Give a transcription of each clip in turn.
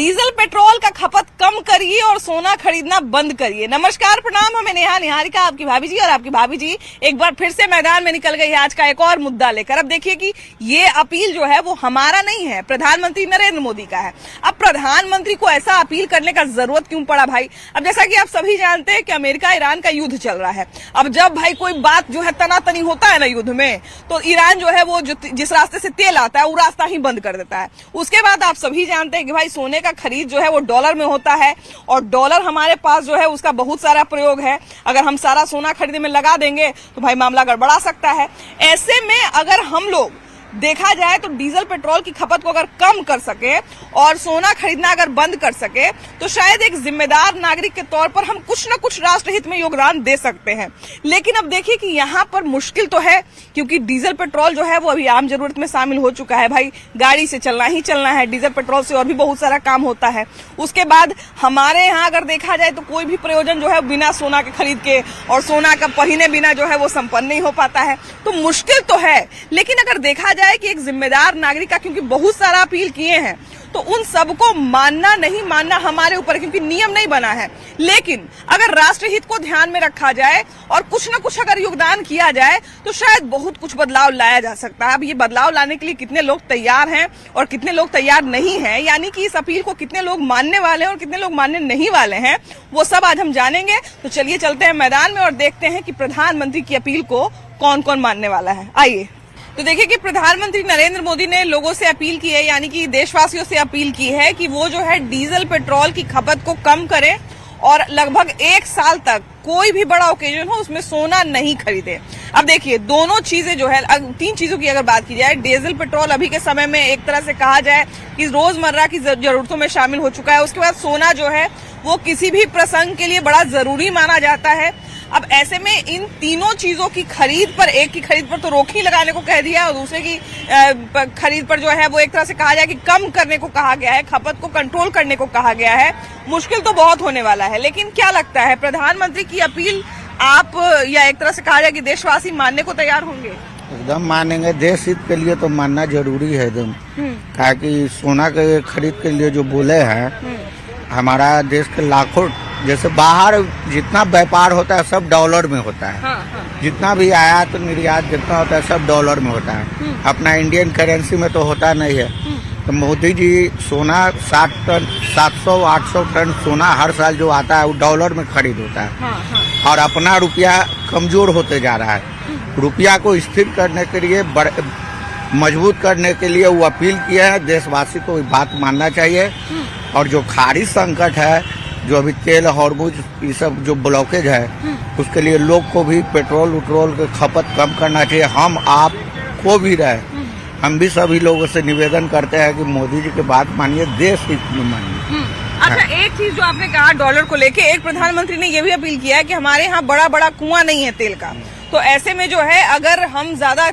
Diesel petrol का खपत कम करिए और सोना खरीदना बंद करिए। नमस्कार, प्रणाम, हमें नेहा निहारिका, आपकी भाभी जी। और आपकी भाभी जी एक बार फिर से मैदान में निकल गई है आज का एक और मुद्दा लेकर। अब देखिए कि ये अपील जो है वो हमारा नहीं है, प्रधानमंत्री नरेंद्र मोदी का है। अब प्रधानमंत्री को ऐसा अपील करने का जरूरत क्यों पड़ा भाई? अब जैसा कि आप सभी जानते हैं कि अमेरिका ईरान का युद्ध चल रहा है। अब जब भाई कोई बात जो है तनातनी होता है ना युद्ध में, तो ईरान जो है वो जिस रास्ते से तेल आता है वो रास्ता ही बंद कर देता है। उसके बाद आप सभी जानते हैं कि भाई सोने का खरीद जो है वो डॉलर में होता है, और डॉलर हमारे पास जो है उसका बहुत सारा प्रयोग है। अगर हम सारा सोना खरीदने में लगा देंगे तो भाई मामला गड़बड़ा सकता है। ऐसे में अगर हम लोग देखा जाए तो डीजल पेट्रोल की खपत को अगर कम कर सके और सोना खरीदना अगर बंद कर सके तो शायद एक जिम्मेदार नागरिक के तौर पर हम कुछ न कुछ राष्ट्रहित में योगदान दे सकते हैं। लेकिन अब देखिए कि यहाँ पर मुश्किल तो है, क्योंकि डीजल पेट्रोल जो है वो अभी आम जरूरत में शामिल हो चुका है। भाई गाड़ी से चलना ही चलना है, डीजल पेट्रोल से और भी बहुत सारा काम होता है। उसके बाद हमारे यहाँ अगर देखा जाए तो कोई भी प्रयोजन जो है बिना सोना के खरीद के और सोना का पहिने बिना जो है वो संपन्न नहीं हो पाता है। तो मुश्किल तो है, लेकिन अगर देखा जाए कि एक जिम्मेदार नागरिक का, क्योंकि बहुत सारा अपील किए हैं, तो उन सबको मानना नहीं मानना हमारे ऊपर है, क्योंकि नियम नहीं बना है। लेकिन अगर राष्ट्रहित को ध्यान में रखा जाए और कुछ न कुछ अगर योगदान किया जाए तो शायद बहुत कुछ बदलाव लाया जा सकता है। अब ये बदलाव लाने के लिए कितने लोग तैयार हैं और कितने लोग तैयार नहीं हैं, यानी कि इस अपील को कितने लोग मानने वाले हैं और कितने लोग मानने नहीं वाले हैं, वो सब आज हम जानेंगे। तो चलिए चलते हैं मैदान में और देखते हैं कि प्रधानमंत्री की अपील को कौन कौन मानने वाला है। आइए तो देखिए कि प्रधानमंत्री नरेंद्र मोदी ने लोगों से अपील की है, यानी कि देशवासियों से अपील की है कि वो जो है डीजल पेट्रोल की खपत को कम करें और लगभग 1 साल तक कोई भी बड़ा ओकेजन हो उसमें सोना नहीं खरीदे। अब देखिए दोनों चीजें जो है, 3 चीजों की अगर बात की जाए, डीजल पेट्रोल अभी के समय में एक तरह से कहा जाए कि रोजमर्रा की जरूरतों में शामिल हो चुका है। उसके बाद सोना जो है वो किसी भी प्रसंग के लिए बड़ा जरूरी माना जाता है। अब ऐसे में इन तीनों चीजों की खरीद पर, एक की खरीद पर तो रोक ही लगाने को कह दिया और दूसरे की खरीद पर जो है वो एक तरह से कहा जाए कि कम करने को कहा गया है, खपत को कंट्रोल करने को कहा गया है। मुश्किल तो बहुत होने वाला है, लेकिन क्या लगता है प्रधानमंत्री की अपील आप या एक तरह से कहा जाए कि देशवासी मानने को तैयार होंगे? एकदम मानेंगे। देश हित के लिए तो मानना जरूरी है एकदम। कहा कि सोना के खरीद के लिए जो बोले हैं, हमारा देश के लाखों, जैसे बाहर जितना व्यापार होता है सब डॉलर में होता है। जितना भी आयात निर्यात जितना होता है सब डॉलर में होता है। अपना इंडियन करेंसी में तो होता नहीं है। तो मोदी जी सोना 700-800 टन सोना हर साल जो आता है वो डॉलर में खरीद होता है। और अपना रुपया कमजोर होते जा रहा है। रुपया को स्थिर करने के लिए, मजबूत करने के लिए वो अपील किया है। देशवासी को ये बात मानना चाहिए। और जो खारिज संकट है, जो अभी तेल हॉर्मुज ये सब जो ब्लॉकेज है, उसके लिए लोग को भी पेट्रोल की खपत कम करना चाहिए। हम आप को भी रहे, हम भी सभी लोगों से निवेदन करते हैं कि मोदी जी की बात मानिए, देश हित में मानिए। अच्छा, एक चीज जो आपने कहा डॉलर को लेके, एक प्रधानमंत्री ने ये भी अपील किया है कि हमारे यहाँ बड़ा बड़ा कुआं नहीं है तेल का। तो ऐसे में जो है अगर हम ज्यादा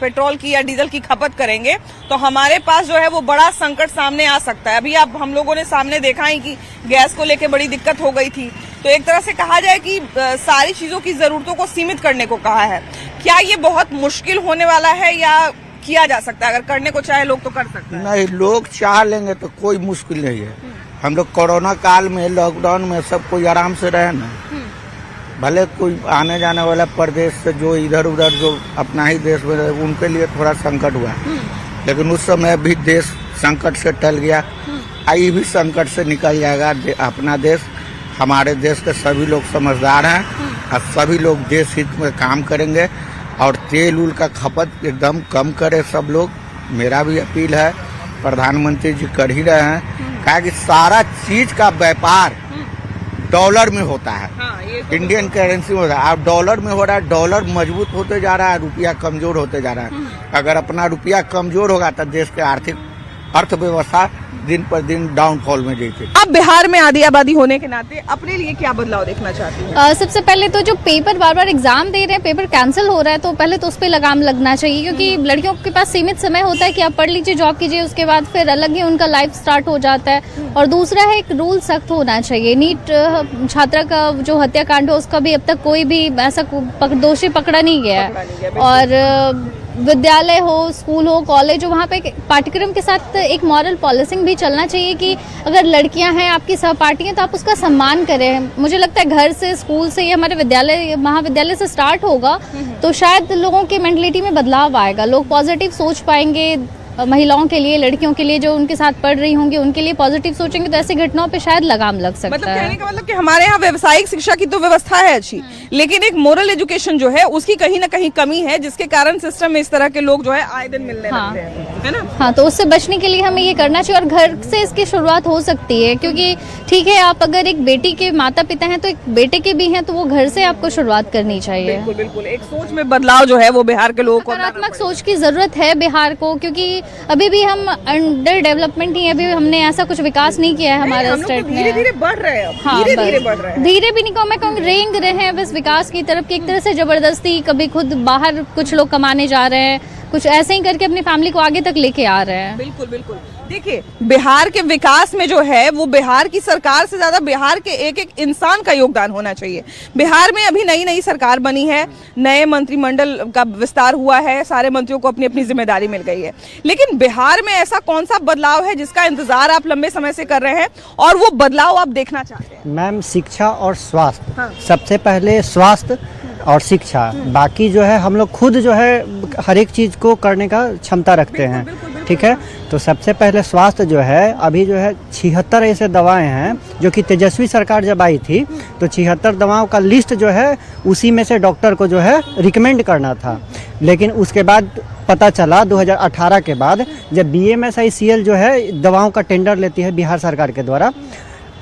पेट्रोल की या डीजल की खपत करेंगे तो हमारे पास जो है वो बड़ा संकट सामने आ सकता है। अभी आप हम लोगों ने सामने देखा है कि गैस को लेके बड़ी दिक्कत हो गई थी। तो एक तरह से कहा जाए कि सारी चीजों की जरूरतों को सीमित करने को कहा है। क्या ये बहुत मुश्किल होने वाला है या किया जा सकता है? अगर करने को चाहे लोग तो कर सकते हैं। नहीं, लोग चाह लेंगे तो कोई मुश्किल नहीं है। हम लोग कोरोना काल में, लॉकडाउन में सब कोई आराम से रहे ना। भले कोई आने जाने वाला प्रदेश से जो इधर उधर जो अपना ही देश में रहे, उनके लिए थोड़ा संकट हुआ, लेकिन उस समय भी देश संकट से टल गया। ये भी संकट से निकल जाएगा अपना देश। हमारे देश के सभी लोग समझदार हैं और सभी लोग देश हित में काम करेंगे और तेल उल का खपत एकदम कम करे सब लोग। मेरा भी अपील है, प्रधानमंत्री जी कर ही रहे हैं। कहा कि सारा चीज का व्यापार डॉलर में होता है। इंडियन करेंसी में होता है। अब डॉलर में हो रहा है, डॉलर मजबूत होते जा रहा है, रुपया कमजोर होते जा रहा है। अगर अपना रुपया कमजोर होगा तो देश के आर्थिक अर्थव्यवस्था दिन पर दिन डाउनफॉल में जाती है। अब बिहार में आधी आबादी होने के नाते अपने लिए क्या बदलाव देखना चाहती हैं? सबसे पहले तो जो पेपर बार बार एग्जाम दे रहे हैं, पेपर कैंसिल हो रहा है, तो पहले तो उस पर लगाम लगना चाहिए, क्योंकि लड़कियों के पास सीमित समय होता है कि आप पढ़ लीजिए, जॉब कीजिए, उसके बाद फिर अलग ही उनका लाइफ स्टार्ट हो जाता है। और दूसरा है, एक रूल सख्त होना चाहिए। नीट छात्रा का जो हत्याकांड है उसका भी अब तक कोई भी ऐसा दोषी पकड़ा नहीं गया है। और विद्यालय हो, स्कूल हो, कॉलेज हो, वहाँ पे पाठ्यक्रम के साथ एक मॉरल पॉलिसिंग भी चलना चाहिए कि अगर लड़कियां हैं आपकी सहपाठी हैं तो आप उसका सम्मान करें। मुझे लगता है घर से, स्कूल से, या हमारे विद्यालय महाविद्यालय से स्टार्ट होगा तो शायद लोगों के मेंटलिटी में बदलाव आएगा, लोग पॉजिटिव सोच पाएंगे। महिलाओं के लिए, लड़कियों के लिए जो उनके साथ पढ़ रही होंगी उनके लिए पॉजिटिव सोचेंगे तो ऐसी घटनाओं पे शायद लगाम लग सकता मतलब है। कहने का मतलब कि हमारे यहाँ व्यावसायिक शिक्षा की तो व्यवस्था है अच्छी, लेकिन एक मोरल एजुकेशन जो है उसकी कहीं ना कहीं कमी है, जिसके कारण सिस्टम में इस तरह के लोग जो है आए दिन मिलने लगते हैं, है ना। हाँ, तो उससे बचने के लिए हमें ये करना चाहिए और घर से इसकी शुरुआत हो सकती है, क्योंकि ठीक है आप अगर एक बेटी के माता पिता हैं तो एक बेटे के भी हैं, तो वो घर से आपको शुरुआत करनी चाहिए। बिल्कुल बिल्कुल, एक सोच में बदलाव जो है वो बिहार के लोगों को सकारात्मक सोच की जरूरत है बिहार को, क्योंकि अभी भी हम अंडर डेवलपमेंट ही, अभी हमने ऐसा कुछ विकास नहीं किया है हमारे स्टेट में। धीरे धीरे बढ़ रहे हैं, हाँ, धीरे धीरे बढ़ रहे हैं। धीरे भी नहीं कहूँ, मैं कहूँ रेंग रहे हैं बस विकास की तरफ की, एक तरह से जबरदस्ती। कभी खुद बाहर कुछ लोग कमाने जा रहे हैं, कुछ ऐसे ही करके अपनी फैमिली को आगे तक लेके आ रहे हैं। बिल्कुल बिल्कुल, देखिए बिहार के विकास में जो है वो बिहार की सरकार से ज्यादा बिहार के एक एक इंसान का योगदान होना चाहिए। बिहार में अभी नई नई सरकार बनी है, नए मंत्रिमंडल का विस्तार हुआ है, सारे मंत्रियों को अपनी अपनी जिम्मेदारी मिल गई है, लेकिन बिहार में ऐसा कौन सा बदलाव है जिसका इंतजार आप लंबे समय से कर रहे हैं और वो बदलाव आप देखना चाहते हैं? मैम, शिक्षा और स्वास्थ्य। हाँ। सबसे पहले स्वास्थ्य और शिक्षा, बाकी जो है हम लोग खुद जो है हर एक चीज़ को करने का क्षमता रखते हैं, ठीक है। तो सबसे पहले स्वास्थ्य जो है, अभी जो है 76 ऐसे दवाएं हैं जो कि तेजस्वी सरकार जब आई थी तो 76 दवाओं का लिस्ट जो है उसी में से डॉक्टर को जो है रिकमेंड करना था, लेकिन उसके बाद पता चला 2018 के बाद जब BMSICL जो है दवाओं का टेंडर लेती है बिहार सरकार के द्वारा,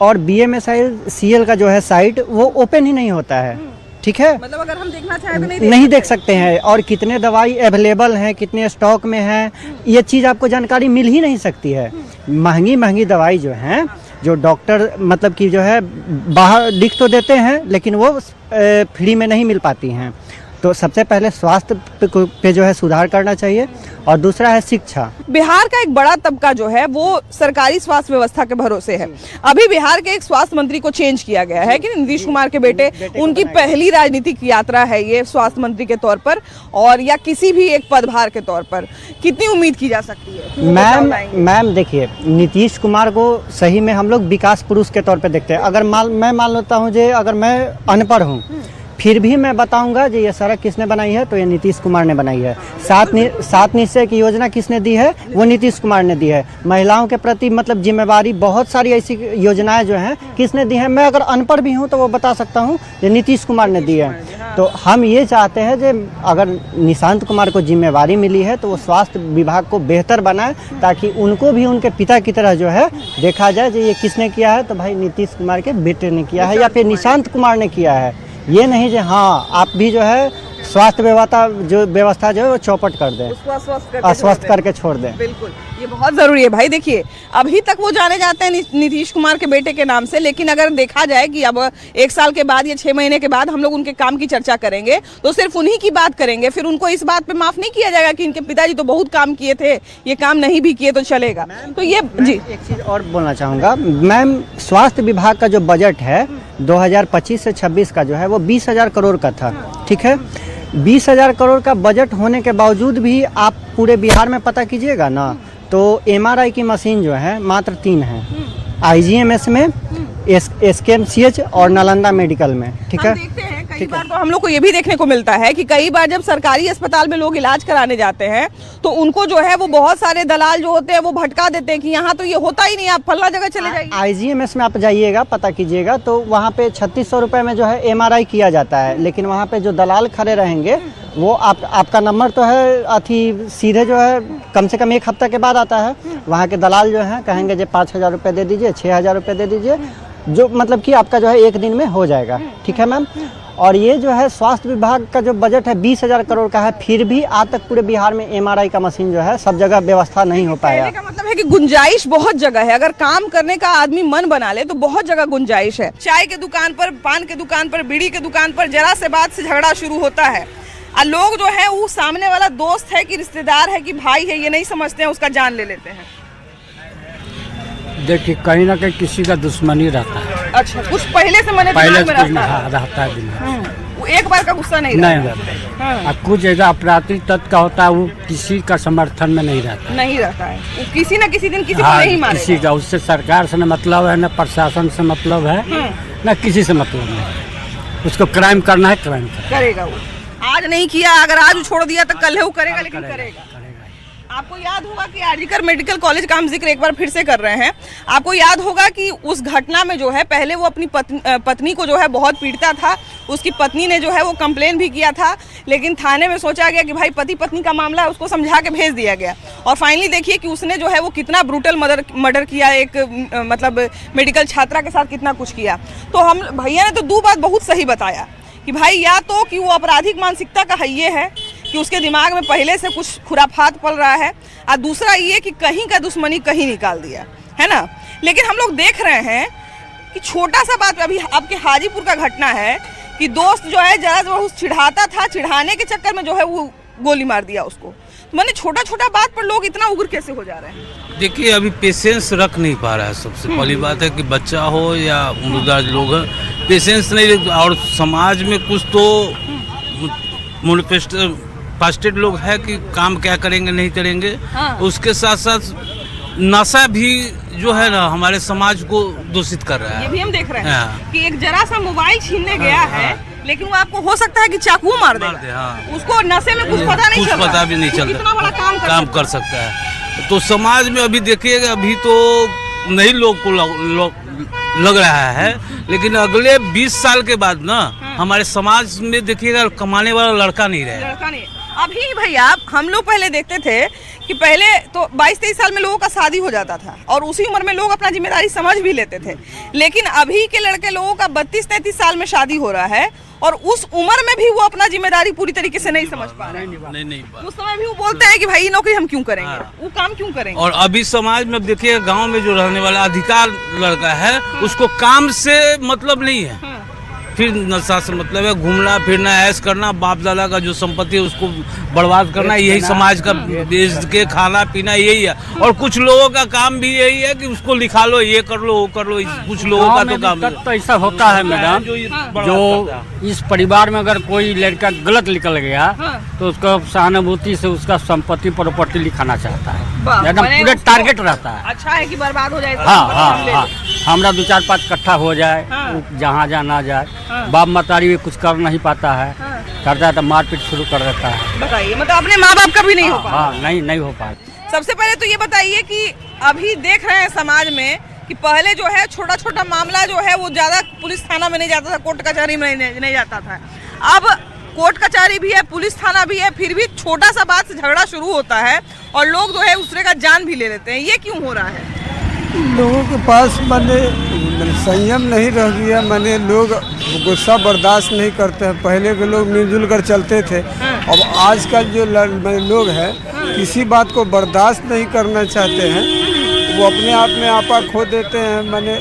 और BMSICL का जो है साइट वो ओपन ही नहीं होता है, ठीक है। मतलब अगर हम देखना चाहें तो नहीं देख सकते हैं, और कितने दवाई अवेलेबल हैं, कितने स्टॉक में हैं, ये चीज़ आपको जानकारी मिल ही नहीं सकती है। महंगी महंगी दवाई जो हैं, जो डॉक्टर मतलब कि जो है बाहर लिख तो देते हैं लेकिन वो फ्री में नहीं मिल पाती हैं। तो सबसे पहले स्वास्थ्य पे जो है सुधार करना चाहिए, और दूसरा है शिक्षा। बिहार का एक बड़ा तबका जो है वो सरकारी स्वास्थ्य व्यवस्था के भरोसे है। अभी बिहार के एक स्वास्थ्य मंत्री को चेंज किया गया है कि नीतीश कुमार के बेटे, उनकी पहली राजनीतिक यात्रा है ये स्वास्थ्य मंत्री के तौर पर, और या किसी भी एक पदभार के तौर पर कितनी उम्मीद की जा सकती है? मैम देखिए, नीतीश कुमार को सही में हम लोग विकास पुरुष के तौर पे देखते हैं। अगर मैं मान लेता हूँ जे अगर मैं अनपढ़ हूँ फिर भी मैं बताऊंगा कि ये सड़क किसने बनाई है, तो ये नीतीश कुमार ने बनाई है। सात निश्चय की योजना किसने दी है, वो नीतीश कुमार ने दी है। महिलाओं के प्रति मतलब जिम्मेवारी, बहुत सारी ऐसी योजनाएं जो हैं किसने दी है, मैं अगर अनपढ़ भी हूं तो वो बता सकता हूं, ये नीतीश कुमार ने दी है। तो हम ये चाहते हैं कि अगर निशांत कुमार को जिम्मेवारी मिली है तो वो स्वास्थ्य विभाग को बेहतर बनाए, ताकि उनको भी उनके पिता की तरह जो है देखा जाए कि ये किसने किया है, तो भाई नीतीश कुमार के बेटे ने किया है या फिर निशांत कुमार ने किया है। ये नहीं कि हाँ आप भी जो है स्वास्थ्य व्यवस्था जो है वो चौपट कर दें, अस्वस्थ करके छोड़ दें। बिल्कुल, ये बहुत जरूरी है भाई। देखिए अभी तक वो जाने जाते हैं नीतीश कुमार के बेटे के नाम से, लेकिन अगर देखा जाए कि अब 1 साल के बाद या 6 महीने के बाद हम लोग उनके काम की चर्चा करेंगे तो सिर्फ उन्हीं की बात करेंगे, फिर उनको इस बात पे माफ नहीं किया जाएगा कि इनके पिताजी तो बहुत काम किए थे, ये काम नहीं भी किए तो चलेगा। तो ये जी एक चीज़ और बोलना चाहूँगा मैम, स्वास्थ्य विभाग का जो बजट है 2025 से 26 का जो है वो 20,000 करोड़ का था, ठीक है। 20,000 करोड़ का बजट होने के बावजूद भी आप पूरे बिहार में पता कीजिएगा ना, तो MRI की मशीन जो है मात्र 3 है, IGMS में, SKMCH और नालंदा मेडिकल में, ठीक है। देखते हैं कई बार तो हम लोग को ये भी देखने को मिलता है कि कई बार जब सरकारी अस्पताल में लोग इलाज कराने जाते हैं तो उनको जो है वो बहुत सारे दलाल जो होते हैं वो भटका देते हैं कि यहाँ तो ये होता ही नहीं, आप फलना जगह चले जाइए। IGMS में आप जाइएगा, पता कीजिएगा, तो वहाँ पे 3600 रुपये में जो है MRI किया जाता है, लेकिन वहाँ पे जो दलाल खड़े रहेंगे वो आपका नंबर तो है अथी सीधे जो है कम से कम 1 हफ्ता के बाद आता है। वहाँ के दलाल जो हैं कहेंगे जो 5,000 रुपये दे दीजिए, 6,000 रुपये दे दीजिए, जो मतलब कि आपका जो है 1 दिन में हो जाएगा, ठीक है मैम। और ये जो है स्वास्थ्य विभाग का जो बजट है 20,000 करोड़ का है, फिर भी आज तक पूरे बिहार में MRI का मशीन जो है सब जगह व्यवस्था नहीं हो पाया। कहने का मतलब है कि गुंजाइश बहुत जगह है, अगर काम करने का आदमी मन बना ले तो बहुत जगह गुंजाइश है। चाय के दुकान पर, पान के दुकान पर, बीड़ी के दुकान पर जरा से बात से झगड़ा शुरू होता है, और लोग जो है वो सामने वाला दोस्त है कि रिश्तेदार है कि भाई है ये नहीं समझते हैं, उसका जान ले लेते हैं। देखिए कहीं ना कहीं किसी का दुश्मनी रहता है। अच्छा, कुछ पहले से मैंने पहले दिमाग में रहता है। रहता है दिमाग। एक बार का गुस्सा नहीं नहीं रहता। रहता। हाँ। और कुछ ऐसा आपराधिक तत्व का होता है वो किसी का समर्थन में नहीं रहता। नहीं रहता है, वो किसी न किसी दिन किसी को हाँ, नहीं मारेगा। किसी का उससे सरकार से न मतलब है, न प्रशासन से मतलब है, न किसी से मतलब नहीं। उसको क्राइम करना है, क्राइम करेगा वो। आज नहीं किया, अगर आज छोड़ दिया तो कल है वो करेगा, लेकिन करेगा। आपको याद होगा कि आरजीकर मेडिकल कॉलेज का हम जिक्र एक बार फिर से कर रहे हैं। आपको याद होगा कि उस घटना में जो है पहले वो अपनी पत्नी को जो है बहुत पीटता था। उसकी पत्नी ने जो है वो कंप्लेन भी किया था, लेकिन थाने में सोचा गया कि भाई पति पत्नी का मामला है, उसको समझा के भेज दिया गया। और फाइनली देखिए कि उसने जो है वो कितना ब्रूटल मर्डर किया, एक मतलब मेडिकल छात्रा के साथ कितना कुछ किया। तो हम भैया ने तो दो बात बहुत सही बताया कि भाई या तो कि वो आपराधिक मानसिकता का ये है कि उसके दिमाग में पहले से कुछ खुराफात पल रहा है, और दूसरा ये कि कहीं का दुश्मनी कहीं निकाल दिया है ना। लेकिन हम लोग देख रहे हैं कि छोटा सा बात, अभी आपके हाजीपुर का घटना है कि दोस्त जो है जरा बहुत चिढ़ाता था, चिढ़ाने के चक्कर में जो है वो गोली मार दिया उसको। मैंने छोटा छोटा बात पर लोग इतना उग्र कैसे हो जा रहे हैं? देखिए अभी पेशेंस रख नहीं पा रहा है। सबसे पहली बात है कि बच्चा हो या उम्रदराज लोग हैं, पेशेंस नहीं। और समाज में कुछ तो फास्टेड लोग है कि काम क्या करेंगे नहीं करेंगे। हाँ। उसके साथ साथ नशा भी जो है ना हमारे समाज को दूषित कर रहा है। ये भी हम देख रहे हैं। हाँ। कि एक जरा सा मोबाइल छीनने गया है, लेकिन वो आपको हो सकता है कि चाकू मार दे। हाँ। उसको नशे में कुछ पता नहीं चल रहा, पता भी नहीं चल कितना बड़ा काम कर सकता है। तो समाज में अभी देखिएगा, अभी तो नहीं लोग को लग रहा है, लेकिन अगले 20 साल के बाद ना हमारे समाज में देखिएगा कमाने वाला लड़का नहीं रहेगा। अभी भैया हम लोग पहले देखते थे कि पहले तो 22-23 साल में लोगों का शादी हो जाता था और उसी उम्र में लोग अपना जिम्मेदारी समझ भी लेते थे। लेकिन अभी के लड़के लोगों का 32-33 साल में शादी हो रहा है और उस उम्र में भी वो अपना जिम्मेदारी पूरी तरीके से नहीं समझ पा रहे हैं। नहीं। उस समय भी वो बोलते हैं कि भाई ये नौकरी हम क्यों करेंगे, वो काम क्यों करेंगे। और अभी समाज में देखिए गांव में जो रहने वाला अधिकार लड़का है उसको काम से मतलब नहीं है, फिर नशा से मतलब है, घूमना फिरना ऐश करना, बाप दादा का जो संपत्ति है उसको बर्बाद करना, यही समाज का बेच के खाना पीना यही है। और कुछ लोगों का काम भी यही है कि उसको लिखा लो, ये कर लो, वो कर लो। कुछ लोगों का तो काम तो ऐसा होता है मैडम, जो इस परिवार में अगर कोई लड़का गलत निकल गया तो उसको सहानुभूति से उसका संपत्ति प्रॉपर्टी लिखाना चाहता है, एकदम पूरे टारगेट रहता है। अच्छा है कि बर्बाद हो जाए। हाँ, हमरा 2-4-5 कट्ठा हो जाए, जहाँ ना जाए। बाप मतारी भी कुछ कर नहीं पाता है, करता है तो मारपीट शुरू कर देता है। बताइए, मतलब अपने माँ बाप का भी नहीं हो पा। हाँ, नहीं हो पा। सबसे पहले तो ये बताइए कि अभी देख रहे हैं समाज में कि पहले जो है छोटा छोटा मामला जो है वो ज्यादा पुलिस थाना में नहीं जाता था, कोर्ट कचहरी में नहीं जाता था। अब कोर्ट कचहरी भी है, पुलिस थाना भी है, फिर भी छोटा सा बात से झगड़ा शुरू होता है और लोग जो है दूसरे का जान भी ले लेते हैं। ये क्यों हो रहा है? लोगों के पास माने संयम नहीं रह गया, माने लोग गुस्सा बर्दाश्त नहीं करते हैं। पहले के लोग मिलजुल कर चलते थे, अब आजकल जो लोग हैं किसी बात को बर्दाश्त नहीं करना चाहते हैं, वो अपने आप में आपा खो देते हैं। माने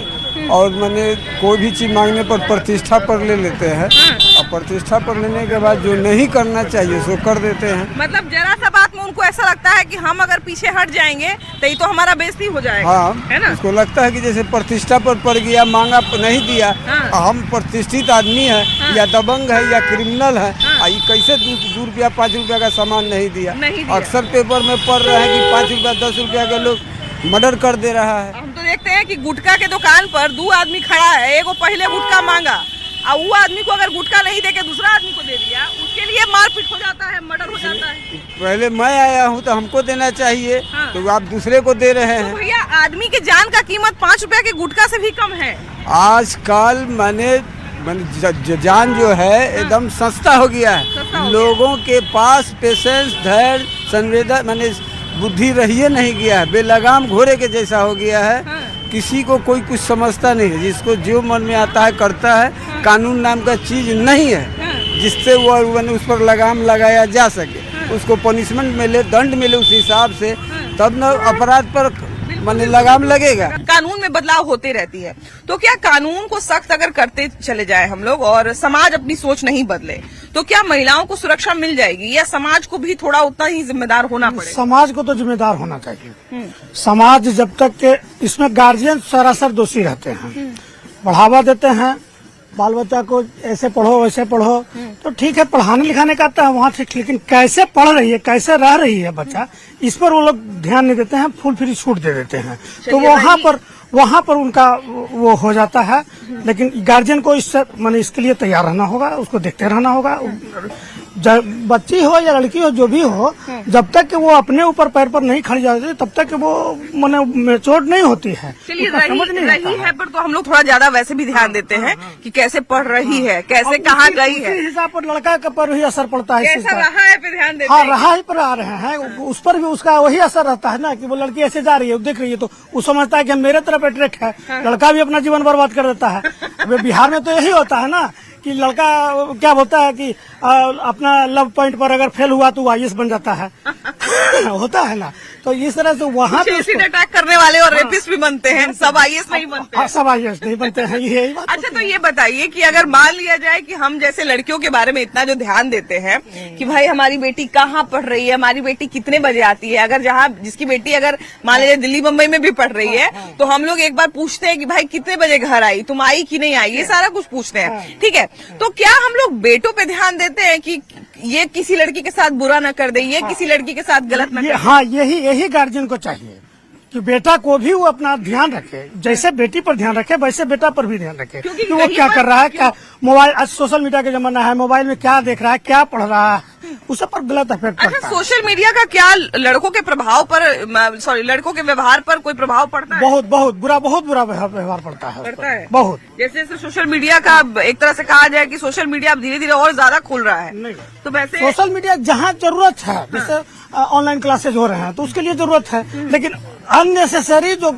और माने कोई भी चीज़ मांगने पर प्रतिष्ठा पर ले लेते हैं, और प्रतिष्ठा पर लेने के बाद जो नहीं करना चाहिए उसको कर देते हैं। मतलब जरा सा बात में उनको ऐसा लगता है कि हम अगर पीछे हट जाएंगे तो ये तो हमारा बेइज्जती हो जाएगा। हाँ, है ना? उसको लगता है कि जैसे प्रतिष्ठा पर पड़ गया, मांगा नहीं दिया, हम प्रतिष्ठित आदमी है या दबंग है या क्रिमिनल है, ये कैसे 2 रुपया 5 रुपया का सामान नहीं दिया। अक्सर पेपर में पढ़ रहे हैं कि 5 रुपया 10 रुपया के लोग मर्डर कर दे रहा है। हम तो देखते हैं कि गुटखा के दुकान पर 2 आदमी खड़ा है, एगो पहले गुटखा मांगा और वो आदमी को अगर गुटखा नहीं देके दूसरा आदमी को दे दिया, उसके लिए मारपीट हो जाता है, मर्डर हो जाता है। पहले मैं आया हूँ तो हमको देना चाहिए, तो आप दूसरे को दे रहे हैं। तो भैया आदमी की जान का कीमत 5 रुपया के गुटखा से भी कम है आजकल। माने जान जो है एकदम सस्ता हो गया है। लोगों के पास पेशेंस, धैर्य, संवेदन माने बुद्धि रहिए नहीं गया है, बेलगाम घोड़े के जैसा हो गया है। किसी को कोई कुछ समझता नहीं है, जिसको जो मन में आता है करता है। कानून नाम का चीज नहीं है जिससे वो उस पर लगाम लगाया जा सके, उसको पनिशमेंट मिले, दंड मिले उस हिसाब से, तब न अपराध पर माने लगाम लगेगा। कानून में बदलाव होती रहती है, तो क्या कानून को सख्त अगर करते चले जाए हम लोग और समाज अपनी सोच नहीं बदले तो क्या महिलाओं को सुरक्षा मिल जाएगी, या समाज को भी थोड़ा उतना ही जिम्मेदार होना पड़ेगा? समाज को तो जिम्मेदार होना चाहिए। समाज जब तक के इसमें गार्जियन सरासर दोषी रहते हैं, बढ़ावा देते हैं, बाल बच्चा को ऐसे पढ़ो वैसे पढ़ो, तो ठीक है, पढ़ाने लिखाने का आता है वहाँ ठीक, लेकिन कैसे पढ़ रही है, कैसे रह रही है बच्चा, इस पर वो लोग ध्यान नहीं देते हैं, फुल फ्री छूट दे देते हैं। तो वहाँ पर उनका वो हो जाता है। लेकिन गार्जियन को इसके लिए तैयार रहना होगा, उसको देखते रहना होगा। बच्ची हो या लड़की हो, जो भी हो, जब तक कि वो अपने ऊपर पैर पर नहीं खड़ी जाती तब तक कि वो मैच्योर नहीं होती है। चलिए रही है पर तो हम लोग थोड़ा ज्यादा वैसे भी ध्यान देते हैं कि कैसे पढ़ रही है, कैसे कहाँ गई है, उसी हिसाब पर लड़का के पर भी असर पड़ता है। कैसा रहा है पे ध्यान देते हाँ, हैं। रहा पर आ रहे हैं, उस पर भी उसका वही असर रहता है ना कि वो लड़की ऐसे जा रही है, देख रही है, तो वो समझता है कि मेरे तरफ अट्रैक्ट है। लड़का भी अपना जीवन बर्बाद कर देता है। अब बिहार में तो यही होता है ना कि लड़का क्या बोलता है कि अपना लव पॉइंट पर अगर फेल हुआ तो आईएएस बन जाता है। होता है ना, तो इस तरह से वहाँ पे सुसाइड अटैक करने वाले और रेपिस्ट भी बनते हैं, सब आईएएस नहीं बनते हैं। सब आईएएस नहीं बनते हैं, यही बात। अच्छा, तो ये बताइए कि अगर मान लिया जाए कि हम जैसे लड़कियों के बारे में इतना जो ध्यान देते हैं कि भाई हमारी बेटी कहाँ पढ़ रही है, हमारी बेटी कितने बजे आती है, अगर जहाँ जिसकी बेटी अगर मान लीजिए दिल्ली मुंबई में भी पढ़ रही है, तो हम लोग एक बार पूछते हैं कि भाई कितने बजे घर आई, तुम आई कि नहीं आई, ये सारा कुछ पूछते हैं, ठीक है। तो क्या हम लोग बेटों पे ध्यान देते हैं कि ये किसी लड़की के साथ बुरा न कर दे, ये किसी लड़की के साथ गलत न कर दे? हाँ, यही गार्जियन को चाहिए कि बेटा को भी वो अपना ध्यान रखे, जैसे बेटी पर ध्यान रखे वैसे बेटा पर भी ध्यान रखे कि वो क्या कर रहा है, क्या मोबाइल, आज सोशल मीडिया का जमाना है, मोबाइल में क्या देख रहा है, क्या पढ़ रहा है, उस पर गलत इफेक्ट पड़ता है। अच्छा, सोशल मीडिया का क्या लड़कों के प्रभाव पर, लड़कों के व्यवहार पर कोई प्रभाव पड़ता है? बहुत बुरा व्यवहार पड़ता है। बहुत। जैसे सोशल मीडिया का एक तरह से कहा जाए कि सोशल मीडिया अब धीरे धीरे और ज्यादा खुल रहा है, नहीं, तो वैसे सोशल मीडिया जहाँ जरूरत है, जैसे ऑनलाइन क्लासेज हो रहे हैं तो उसके लिए जरूरत है, लेकिन अननेसेसरी जो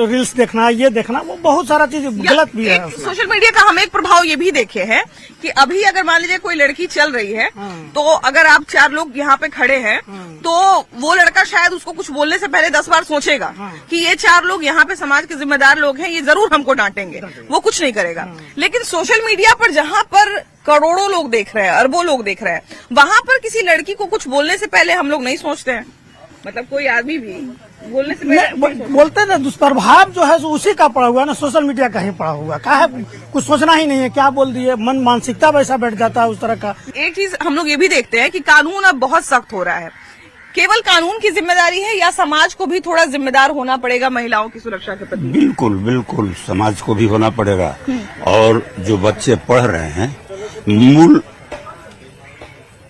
रील्स देखना, ये देखना, वो बहुत सारा चीज गलत भी है। सोशल मीडिया का हम एक प्रभाव ये भी देखे हैं कि अभी अगर मान लीजिए कोई लड़की चल रही है, तो अगर आप 4 लोग यहाँ पे खड़े हैं, तो वो लड़का शायद उसको कुछ बोलने से पहले 10 बार सोचेगा कि ये 4 लोग यहाँ पे समाज के जिम्मेदार लोग हैं, ये जरूर हमको डांटेंगे, वो कुछ नहीं करेगा। लेकिन सोशल मीडिया पर जहाँ पर करोड़ों लोग देख रहे हैं, अरबों लोग देख रहे हैं, वहां पर किसी लड़की को कुछ बोलने से पहले हम लोग नहीं सोचते हैं, मतलब कोई आदमी भी बोलने से पहले बोलते ना, दुष्प्रभाव जो है उसी का पड़ा हुआ है ना, सोशल मीडिया का ही पड़ा हुआ है, कुछ सोचना ही नहीं है, क्या बोल दिए, मानसिकता वैसा बैठ जाता है उस तरह का। एक चीज हम लोग ये भी देखते हैं कि कानून अब बहुत सख्त हो रहा है, केवल कानून की जिम्मेदारी है या समाज को भी थोड़ा जिम्मेदार होना पड़ेगा महिलाओं की सुरक्षा के प्रति? बिल्कुल समाज को भी होना पड़ेगा, और जो बच्चे पढ़ रहे हैं मूल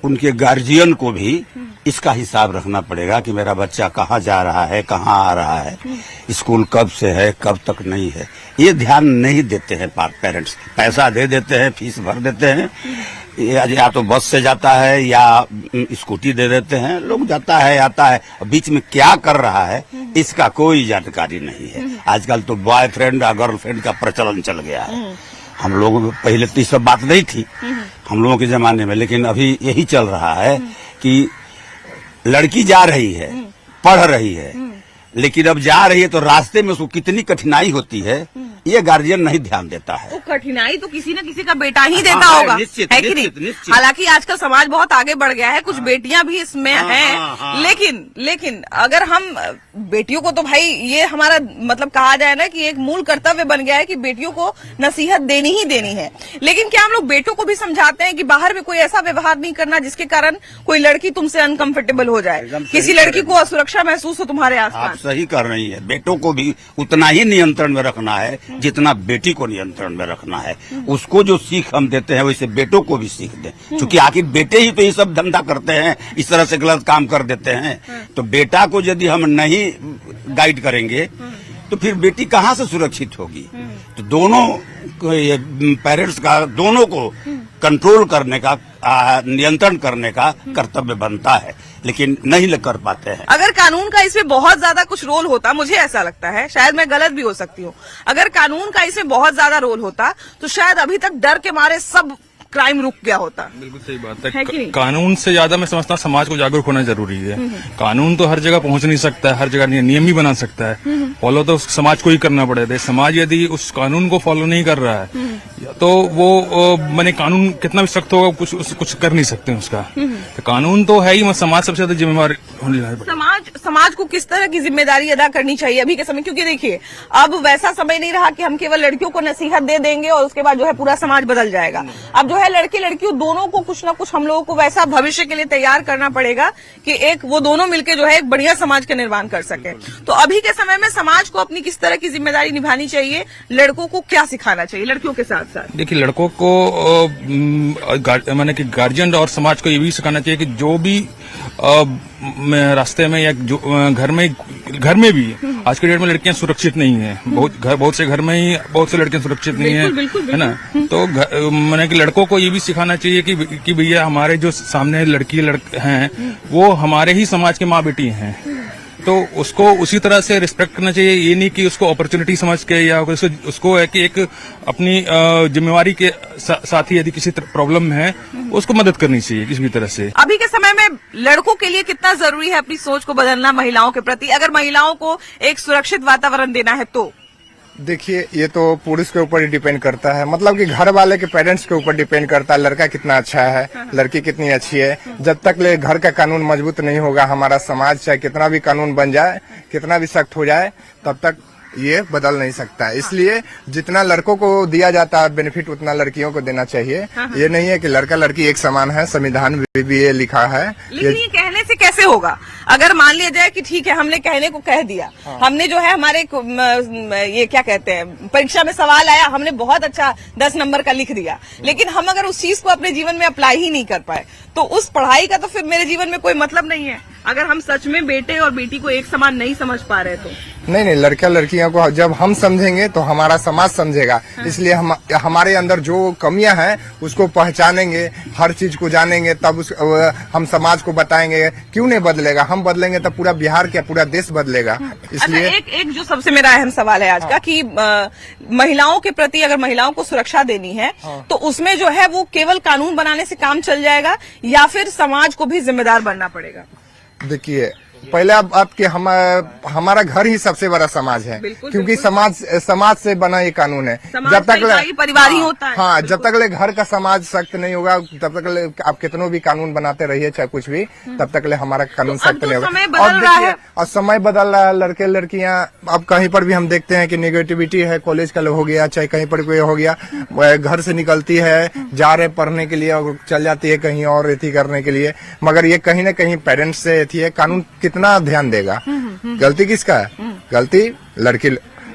उनके गार्जियन को भी इसका हिसाब रखना पड़ेगा कि मेरा बच्चा कहाँ जा रहा है, कहाँ आ रहा है, स्कूल कब से है, कब तक नहीं है, ये ध्यान नहीं देते हैं पेरेंट्स। पैसा दे देते हैं, फीस भर देते हैं, या तो बस से जाता है या स्कूटी दे देते हैं, लोग जाता है आता है, बीच में क्या कर रहा है इसका कोई जानकारी नहीं है। आजकल तो बॉयफ्रेंड और गर्लफ्रेंड का प्रचलन चल गया है। हम लोगों पहले तो ये सब बात नहीं थी हम लोगों के जमाने में, लेकिन अभी यही चल रहा है कि लड़की जा रही है, पढ़ रही है, लेकिन अब जा रही है तो रास्ते में उसको कितनी कठिनाई होती है ये गार्जियन नहीं ध्यान देता है। तो कठिनाई तो किसी न किसी का बेटा ही देता होगा, निश्चित, है कि नहीं? हालांकि आजकल समाज बहुत आगे बढ़ गया है, कुछ बेटियां भी इसमें हैं, लेकिन अगर हम बेटियों को, तो भाई ये हमारा मतलब कहा जाए ना कि एक मूल कर्तव्य बन गया है कि बेटियों को नसीहत देनी ही देनी है, लेकिन क्या हम लोग बेटों को भी समझाते हैं कि बाहर में कोई ऐसा व्यवहार नहीं करना जिसके कारण कोई लड़की तुमसे अनकंफर्टेबल हो जाए, किसी लड़की को असुरक्षा महसूस हो तुम्हारे आसपास? आप सही कर रही है, बेटों को भी उतना ही नियंत्रण में रखना है जितना बेटी को नियंत्रण में रखना है। उसको जो सीख हम देते हैं वैसे बेटों को भी सीख दें, क्योंकि आखिर बेटे ही तो ये सब धंधा करते हैं, इस तरह से गलत काम कर देते हैं। तो बेटा को यदि हम नहीं गाइड करेंगे तो फिर बेटी कहाँ से सुरक्षित होगी? तो दोनों पेरेंट्स का, दोनों को कंट्रोल करने का, नियंत्रण करने का कर्तव्य बनता है, लेकिन नहीं कर पाते हैं। अगर कानून का इसमें बहुत ज्यादा कुछ रोल होता, मुझे ऐसा लगता है, शायद मैं गलत भी हो सकती हूँ, अगर कानून का इसमें बहुत ज्यादा रोल होता तो शायद अभी तक डर के मारे सब क्राइम रुक गया होता। बिल्कुल सही बात है। कानून से ज्यादा मैं समझता हूँ समाज को जागरूक होना जरूरी है। कानून तो हर जगह पहुंच नहीं सकता है, हर जगह नियम ही बना सकता है, फॉलो तो समाज को ही करना पड़ेगा। समाज यदि उस कानून को फॉलो नहीं कर रहा है तो वो मैंने कानून कितना भी सख्त होगा कुछ कर नहीं सकते उसका। तो कानून तो है ही, समाज सबसे ज्यादा जिम्मेवार समाज को किस तरह की जिम्मेदारी अदा करनी चाहिए अभी के समय, क्योंकि देखिए अब वैसा समय नहीं रहा कि हम केवल लड़कियों को नसीहत दे देंगे और उसके बाद जो है पूरा समाज बदल जाएगा। अब जो है लड़के लड़कियों दोनों को कुछ ना कुछ हम लोगों को वैसा भविष्य के लिए तैयार करना पड़ेगा कि एक वो दोनों मिलकर जो है एक बढ़िया समाज का निर्माण कर सके। तो अभी के समय में समाज को अपनी किस तरह की जिम्मेदारी निभानी चाहिए, लड़कों को क्या सिखाना चाहिए लड़कियों के साथ साथ? देखिए, लड़कों को माने कि गार्जियन और समाज को ये भी सिखाना चाहिए कि जो भी रास्ते में या जो घर में भी आज के डेट में लड़कियां सुरक्षित नहीं है। बहुत से घर में ही बहुत से लड़कियां सुरक्षित नहीं है ना। तो मैंने कि लड़कों को ये भी सिखाना चाहिए कि भैया हमारे जो सामने लड़की हैं वो हमारे ही समाज के माँ बेटी हैं, तो उसको उसी तरह से रिस्पेक्ट करना चाहिए। ये नहीं कि उसको अपॉर्चुनिटी समझ के या उसको है कि एक अपनी जिम्मेवारी के साथ ही यदि किसी प्रॉब्लम है उसको मदद करनी चाहिए किसी भी तरह से। अभी के समय में लड़कों के लिए कितना जरूरी है अपनी सोच को बदलना महिलाओं के प्रति, अगर महिलाओं को एक सुरक्षित वातावरण देना है तो? देखिए, ये तो पुरुष के ऊपर ही डिपेंड करता है, मतलब कि घर वाले के पेरेंट्स के ऊपर डिपेंड करता है लड़का कितना अच्छा है, लड़की कितनी अच्छी है। जब तक ले घर का कानून मजबूत नहीं होगा, हमारा समाज चाहे कितना भी कानून बन जाए, कितना भी सख्त हो जाए, तब तक ये बदल नहीं सकता। इसलिए जितना लड़कों को दिया जाता है बेनिफिट उतना लड़कियों को देना चाहिए। ये नहीं है कि लड़का लड़की एक समान है, संविधान में भी ये लिखा है। लेकिन ये कहने से कैसे होगा? अगर मान लिया जाए कि ठीक है हमने कहने को कह दिया, हमने जो है हमारे ये क्या कहते हैं परीक्षा में सवाल आया, हमने बहुत अच्छा 10 नंबर का लिख दिया, लेकिन हम अगर उस चीज को अपने जीवन में अप्लाई ही नहीं कर पाए तो उस पढ़ाई का तो फिर मेरे जीवन में कोई मतलब नहीं है। अगर हम सच में बेटे और बेटी को एक समान नहीं समझ पा रहे तो नहीं, लड़का लड़कियों को जब हम समझेंगे तो हमारा समाज समझेगा। इसलिए हमारे अंदर जो कमियां हैं उसको पहचानेंगे, हर चीज को जानेंगे, तब हम समाज को बताएंगे। क्यों नहीं बदलेगा? हम बदलेंगे तब पूरा बिहार क्या पूरा देश बदलेगा। इसलिए अच्छा, एक जो सबसे मेरा अहम सवाल है आज का कि महिलाओं के प्रति अगर महिलाओं को सुरक्षा देनी है तो उसमें जो है वो केवल कानून बनाने से काम चल जाएगा या फिर समाज को भी जिम्मेदार बनना पड़ेगा? देखिए, पहले बात कि हमारा घर ही सबसे बड़ा समाज है, क्योंकि समाज से बना ये कानून है। जब तक परिवार ही होता है। हाँ, जब तक घर का समाज सख्त नहीं होगा तब तक आप कितनों भी कानून बनाते रहिए चाहे कुछ भी, तब तक हमारा कानून सख्त नहीं होगा। और देखिए, और समय बदल रहा है, लड़के लड़कियां अब कहीं पर भी हम देखते हैं कि निगेटिविटी है, कॉलेज का हो गया चाहे कहीं पर कोई हो गया, घर से निकलती है, जा रहे पढ़ने के लिए और चल जाती है कहीं और एथी करने के लिए, मगर ये कहीं न कहीं पेरेंट्स से एथी है। कानून कितना ध्यान देगा? गलती किसका है? गलती लड़की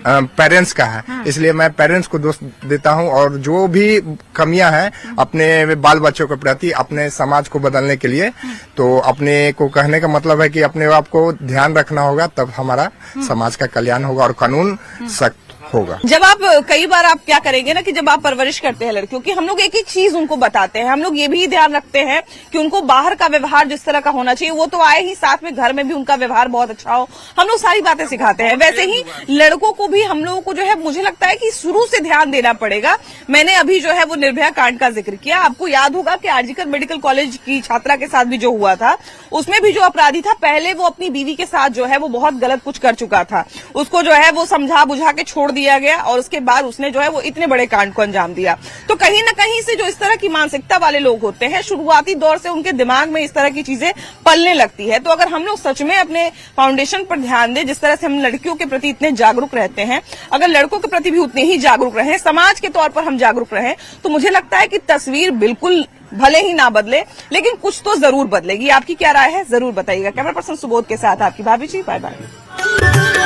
पेरेंट्स का है। इसलिए मैं पेरेंट्स को दोष देता हूं, और जो भी कमियां हैं अपने बाल बच्चों के प्रति, अपने समाज को बदलने के लिए, तो अपने को कहने का मतलब है कि अपने आप को ध्यान रखना होगा, तब हमारा समाज का कल्याण होगा और कानून सख्त होगा। जब आप कई बार आप क्या करेंगे ना कि जब आप परवरिश करते हैं लड़कियों की, हम लोग एक एक चीज उनको बताते हैं, हम लोग ये भी ध्यान रखते हैं कि उनको बाहर का व्यवहार जिस तरह का होना चाहिए वो तो आए ही, साथ में घर में भी उनका व्यवहार बहुत अच्छा हो, हम लोग सारी बातें सिखाते हैं। वैसे ही लड़कों को भी हम लोगों को जो है मुझे लगता है कि शुरू से ध्यान देना पड़ेगा। मैंने अभी जो है वो निर्भया कांड का जिक्र किया, आपको याद होगा कि आरजीकर मेडिकल कॉलेज की छात्रा के साथ भी जो हुआ था, उसमें भी जो अपराधी था पहले वो अपनी बीवी के साथ जो है वो बहुत गलत कुछ कर चुका था, उसको जो है वो समझा बुझा के छोड़ दिया गया और उसके बाद उसने जो है वो इतने बड़े कांड को अंजाम दिया। तो कहीं ना कहीं से जो इस तरह की मानसिकता वाले लोग होते हैं, शुरुआती दौर से उनके दिमाग में इस तरह की चीजें पलने लगती है। तो अगर हम लोग सच में अपने फाउंडेशन पर ध्यान दें, जिस तरह से हम लड़कियों के प्रति इतने जागरूक रहते हैं, अगर लड़कों के प्रति भी उतने ही जागरूक रहें, समाज के तौर पर हम जागरूक रहें, तो मुझे लगता है कि तस्वीर बिल्कुल भले ही ना बदले लेकिन कुछ तो जरूर बदलेगी। आपकी क्या राय है जरूर बताइएगा। कैमरा पर्सन सुबोध के साथ आपकी भाभी जी, बाय बाय।